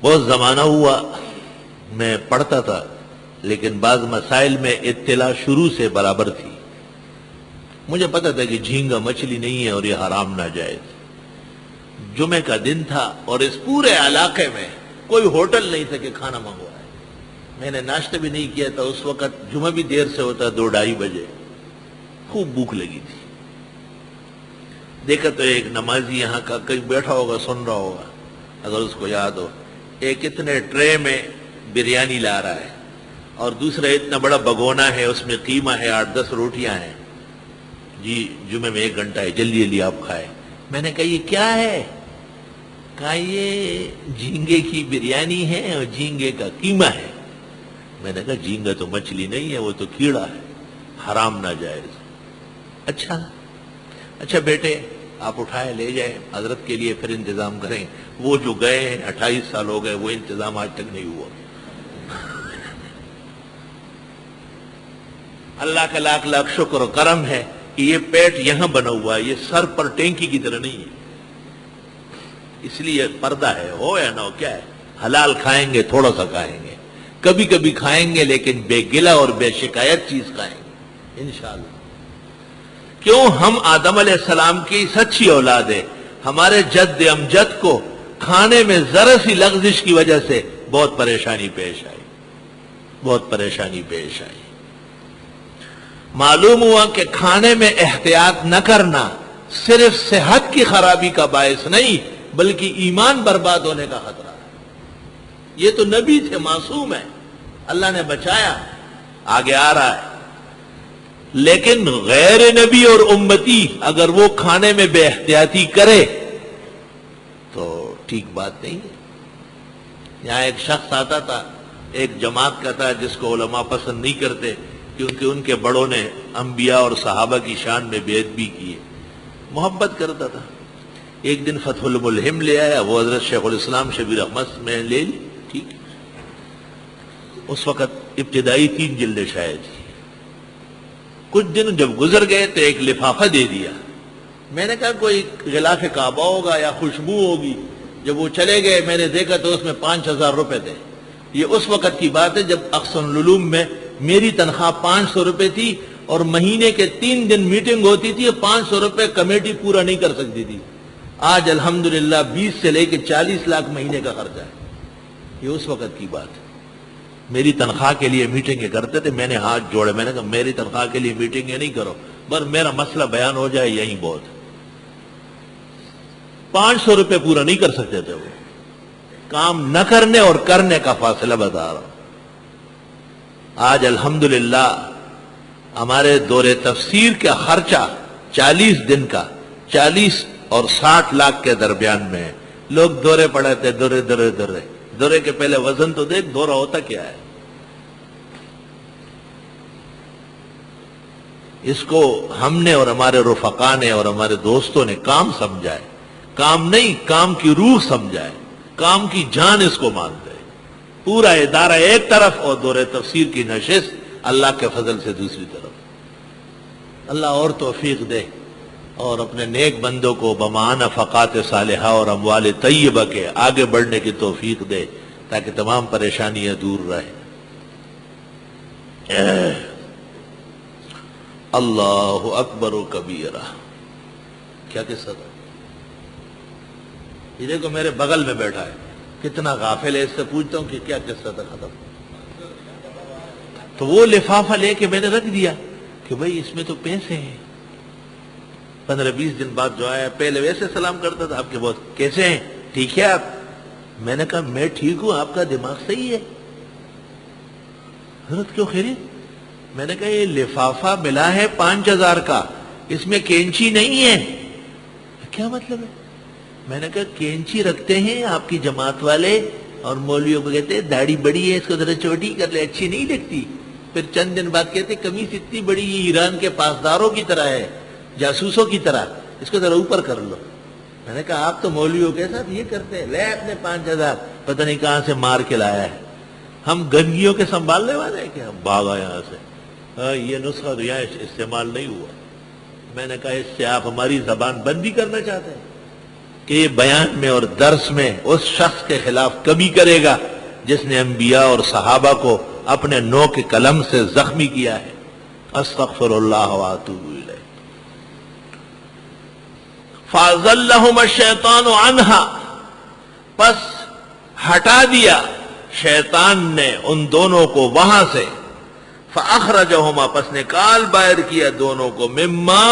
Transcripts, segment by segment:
بہت زمانہ ہوا میں پڑھتا تھا، لیکن بعض مسائل میں اطلاع شروع سے برابر تھی۔ مجھے پتا تھا کہ جھینگا مچھلی نہیں ہے اور یہ حرام ناجائز۔ جمعے کا دن تھا اور اس پورے علاقے میں کوئی ہوٹل نہیں تھا کہ کھانا منگوائے۔ میں نے ناشتہ بھی نہیں کیا تھا، اس وقت جمعہ بھی دیر سے ہوتا، 2-2:30 بجے، خوب بھوک لگی تھی۔ دیکھا تو ایک نمازی یہاں کا کہیں بیٹھا ہوگا، سن رہا ہوگا اگر اس کو یاد ہو، ایک اتنے ٹرے میں بریانی لا رہا ہے اور دوسرا اتنا بڑا بگونا ہے، اس میں قیمہ ہے، 8-10 روٹیاں ہیں۔ جی جمعے میں 1 گھنٹہ ہے، جلدی جلدی آپ کھائے۔ میں نے کہا یہ کیا ہے؟ کہا یہ جھینگے کی بریانی ہے اور جھینگے کا قیمہ ہے۔ میں نے کہا جھینگا تو مچھلی نہیں ہے، وہ تو کیڑا ہے، حرام ناجائز۔ اچھا بیٹے آپ اٹھائے لے جائیں، حضرت کے لیے پھر انتظام کریں۔ وہ جو گئے ہیں 28 سال ہو گئے، وہ انتظام آج تک نہیں ہوا۔ اللہ کا لاکھ لاکھ شکر و کرم ہے کہ یہ پیٹ یہاں بنا ہوا ہے، یہ سر پر ٹینکی کی طرح نہیں ہے، اس لیے پردہ ہے، ہو یا نہ ہو، کیا ہے، حلال کھائیں گے، تھوڑا سا کھائیں گے، کبھی کبھی کھائیں گے، لیکن بے گلہ اور بے شکایت چیز کھائیں گے انشاءاللہ۔ کیوں؟ ہم آدم علیہ السلام کی سچی اولاد ہے۔ ہمارے جد امجد کو کھانے میں ذرا سی لغزش کی وجہ سے بہت پریشانی پیش آئی۔ معلوم ہوا کہ کھانے میں احتیاط نہ کرنا صرف صحت کی خرابی کا باعث نہیں، بلکہ ایمان برباد ہونے کا خطرہ ہے۔ یہ تو نبی تھے، معصوم ہے، اللہ نے بچایا، آگے آ رہا ہے۔ لیکن غیر نبی اور امتی اگر وہ کھانے میں بے احتیاطی کرے تو ٹھیک بات نہیں ہے۔ یہاں ایک شخص آتا تھا، ایک جماعت کا تھا جس کو علماء پسند نہیں کرتے کیونکہ ان کے بڑوں نے انبیاء اور صحابہ کی شان میں بے ادبی کی ہے، محبت کرتا تھا۔ ایک دن فتح الملہم لے آیا، وہ حضرت شیخ الاسلام شبیر احمد میں لے لی، ٹھیک۔ اس وقت ابتدائی 3 جلدیں شائع تھی۔ کچھ دن جب گزر گئے تو ایک لفافہ دے دیا۔ میں نے کہا کوئی غلاف کعبہ ہوگا یا خوشبو ہوگی۔ جب وہ چلے گئے میں نے دیکھا تو اس میں 5000 روپے تھے۔ یہ اس وقت کی بات ہے جب احسن العلوم میں میری تنخواہ 500 روپے تھی اور مہینے کے 3 دن میٹنگ ہوتی تھی، 500 روپے کمیٹی پورا نہیں کر سکتی تھی۔ آج الحمدللہ 20 سے لے کے 40 لاکھ مہینے کا خرچہ ہے۔ یہ اس وقت کی بات ہے۔ میری تنخواہ کے لیے میٹنگیں کرتے تھے، میں نے ہاتھ جوڑے، میں نے کہا میری تنخواہ کے لیے میٹنگیں نہیں کرو، بس میرا مسئلہ بیان ہو جائے یہی بہت ہے۔ 500 روپے پورا نہیں کر سکتے تھے وہ۔ کام نہ کرنے اور کرنے کا فاصلہ بتا رہا ہوں۔ آج الحمدللہ ہمارے دور تفسیر کا خرچہ 40 دن کا 40 اور 60 لاکھ کے درمیان میں ہے۔ لوگ دورے پڑھاتے، دورے کے پہلے وزن تو دیکھ، دورہ ہوتا کیا ہے۔ اس کو ہم نے اور ہمارے رفقا نے اور ہمارے دوستوں نے کام سمجھا ہے، کام نہیں، کام کی روح سمجھا ہے، کام کی جان اس کو مانتے ہیں۔ پورا ادارہ ایک طرف اور دور تفسیر کی نشست اللہ کے فضل سے دوسری طرف۔ اللہ اور توفیق دے اور اپنے نیک بندوں کو بمان نفقات صالحہ اور اموال طیبہ کے آگے بڑھنے کی توفیق دے تاکہ تمام پریشانیاں دور رہیں۔ اللہ اکبر و کبیرہ۔ کیا قصہ تھا؟ یہ دیکھو میرے بغل میں بیٹھا ہے، کتنا غافل ہے، اس سے پوچھتا ہوں کہ کیا قصہ تھا، ختم۔ تو وہ لفافہ لے کے میں نے رکھ دیا کہ بھئی اس میں تو پیسے ہیں۔ 15-20 دن بعد جو آیا، پہلے ویسے سلام کرتا تھا، آپ کے بہت کیسے ہیں، ٹھیک ہے آپ؟ میں نے کہا میں ٹھیک ہوں، آپ کا دماغ صحیح ہے۔ حضرت کیوں خیریت؟ میں نے کہا یہ لفافہ ملا ہے 5000 کا، اس میں کینچی نہیں ہے۔ کیا مطلب ہے؟ میں نے کہا کینچی رکھتے ہیں آپ کی جماعت والے اور مولویوں کو کہتے ہیں داڑھی بڑی ہے، اس کو ذرا چھوٹی کر لے، اچھی نہیں لگتی۔ پھر چند دن بعد کہتے قمیص اتنی بڑی، یہ ایران کے پاسداروں کی طرح ہے، جاسوسوں کی طرح، اس کو ذرا اوپر کر لو۔ میں نے کہا آپ تو مولویوں کے ساتھ یہ کرتے ہیں، لے اپنے 5000، پتہ نہیں کہاں سے مار کے لایا ہے۔ ہم گنگیوں کے سنبھالنے والے ہیں کہ ہم بھاگا یہاں سے، یہ نسخہ تو یہاں استعمال نہیں ہوا۔ میں نے کہا اس سے آپ ہماری زبان بندی کرنا چاہتے ہیں؟ کہ یہ بیان میں اور درس میں اس شخص کے خلاف کمی کرے گا جس نے انبیاء اور صحابہ کو اپنے نو کے قلم سے زخمی کیا ہے۔ استغفر اللہ واتوب الیہ۔ فَأَزَلَّهُمَا الشَّيْطَانُ عَنْهَا، پس ہٹا دیا شیطان نے ان دونوں کو وہاں سے، فَأَخْرَجَهُمَا، پس نکال باہر کیا دونوں کو، مما،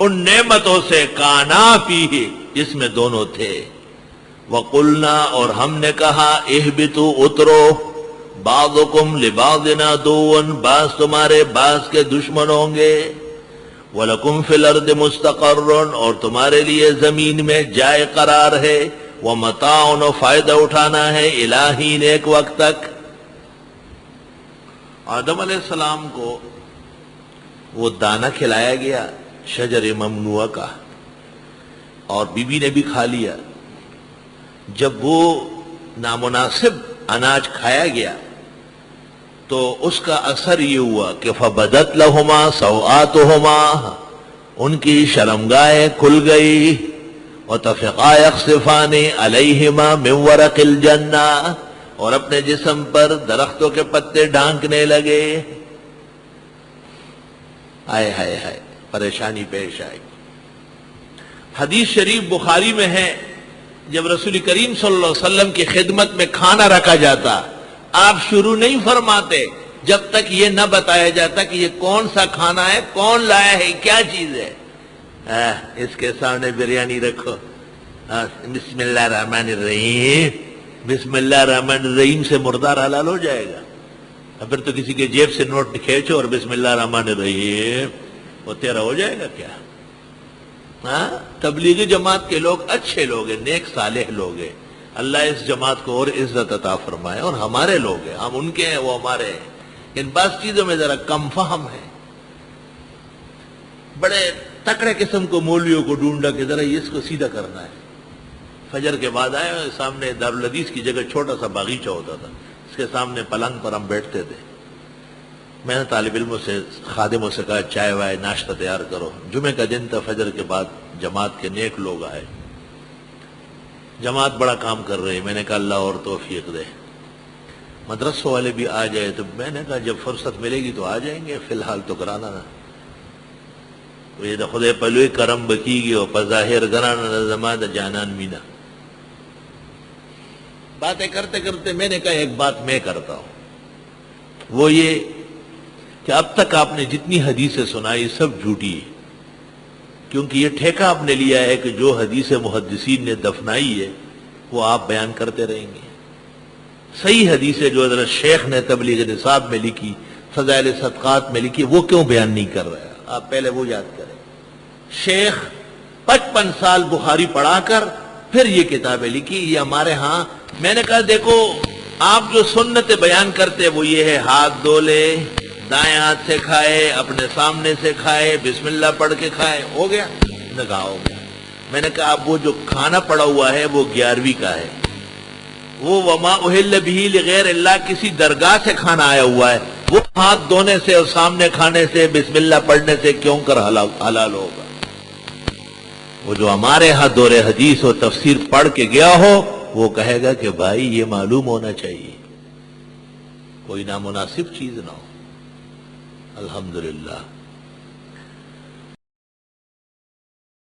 ان نعمتوں سے، کانا فیہ، جس میں دونوں تھے، وَقُلْنَا، اور ہم نے کہا، اِهْبِطُوا، اترو، بعضکم لبعض عدو، بعض تمہارے بعض کے دشمن ہوں گے، وَلَكُمْ فِي الْأَرْضِ مُسْتَقَرٌّ، اور تمہارے لیے زمین میں جائے قرار ہے، وَمَتَاعٌ، فائدہ اٹھانا ہے، إِلَىٰ حِینٍ، ایک وقت تک۔ آدم علیہ السلام کو وہ دانہ کھلایا گیا شجر ممنوعہ کا، اور بی بی نے بھی کھا لیا۔ جب وہ نامناسب اناج کھایا گیا تو اس کا اثر یہ ہوا کہ فَبَدَتْ لَهُمَا سَوْآتُهُمَا، ان کی شرمگاہیں کھل گئی، وَطَفِقَا يَخْصِفَانِ عَلَيْهِمَا مِنْ وَرَقِ الْجَنَّةِ، اور اپنے جسم پر درختوں کے پتے ڈھانکنے لگے۔ ہائے ہائے ہائے، پریشانی پیش آئی۔ حدیث شریف بخاری میں ہے، جب رسول کریم صلی اللہ علیہ وسلم کی خدمت میں کھانا رکھا جاتا، آپ شروع نہیں فرماتے جب تک یہ نہ بتایا جاتا کہ یہ کون سا کھانا ہے، کون لایا ہے، کیا چیز ہے۔ اس کے سامنے بریانی رکھو، بسم اللہ الرحمن الرحیم، بسم اللہ الرحمن الرحیم سے مردار حلال ہو جائے گا؟ پھر تو کسی کے جیب سے نوٹ کھینچو اور بسم اللہ الرحمن الرحیم، وہ تیرا ہو جائے گا کیا؟ تبلیغی جماعت کے لوگ اچھے لوگ ہیں، نیک صالح لوگ ہیں، اللہ اس جماعت کو اور عزت عطا فرمائے، اور ہمارے لوگ ہیں، ہم ان کے ہیں، وہ ہمارے ہیں۔ ان بعض چیزوں میں ذرا کم فہم ہے، بڑے تکڑے قسم کو مولویوں کو ڈھونڈا کہ ذرا اس کو سیدھا کرنا ہے۔ فجر کے بعد آئے، سامنے دارالحدیث کی جگہ چھوٹا سا باغیچہ ہوتا تھا، اس کے سامنے پلنگ پر ہم بیٹھتے تھے۔ میں نے طالب علموں سے، خادموں سے کہا چائے وائے ناشتہ تیار کرو۔ جمعہ کا دن تھا، فجر کے بعد جماعت کے نیک لوگ آئے، جماعت بڑا کام کر رہے، میں نے کہا اللہ اور توفیق دے، مدرسوں والے بھی آ جائے، تو میں نے کہا جب فرصت ملے گی تو آ جائیں گے، فی الحال تو کرانا نا، یہ دا خدای پلوی کرم بکیگی اور پظاہر گرانا دا زمان دا جانان مینا۔ باتیں کرتے کرتے میں نے کہا ایک بات میں کرتا ہوں، وہ یہ کہ اب تک آپ نے جتنی حدیثیں سنائی سب جھوٹی ہے، کیونکہ یہ ٹھیکہ آپ نے لیا ہے کہ جو حدیث محدثین نے دفنائی ہے وہ آپ بیان کرتے رہیں گے۔ صحیح حدیثیں جو حضرت شیخ نے تبلیغ نصاب میں لکھی، فضائل صدقات میں لکھی، وہ کیوں بیان نہیں کر رہا؟ آپ پہلے وہ یاد کریں۔ شیخ 55 سال بخاری پڑھا کر پھر یہ کتابیں لکھی، یہ ہمارے ہاں۔ میں نے کہا دیکھو آپ جو سنت بیان کرتے وہ یہ ہے، ہاتھ دھو لے، دائیں ہاتھ سے کھائے، اپنے سامنے سے کھائے، بسم اللہ پڑھ کے کھائے، ہو گیا؟ نگاہ ہو گیا۔ میں نے کہا اب وہ جو کھانا پڑا ہوا ہے وہ 11ویں کا ہے، وہ وما اہل بہ لغیر اللہ، کسی درگاہ سے کھانا آیا ہوا ہے، وہ ہاتھ دھونے سے اور سامنے کھانے سے بسم اللہ پڑھنے سے کیوں کر حلال ہوگا؟ وہ جو ہمارے ہاں دور حدیث و تفسیر پڑھ کے گیا ہو وہ کہے گا کہ بھائی یہ معلوم ہونا چاہیے، کوئی نامناسب چیز نہ ہو۔ الحمدللہ۔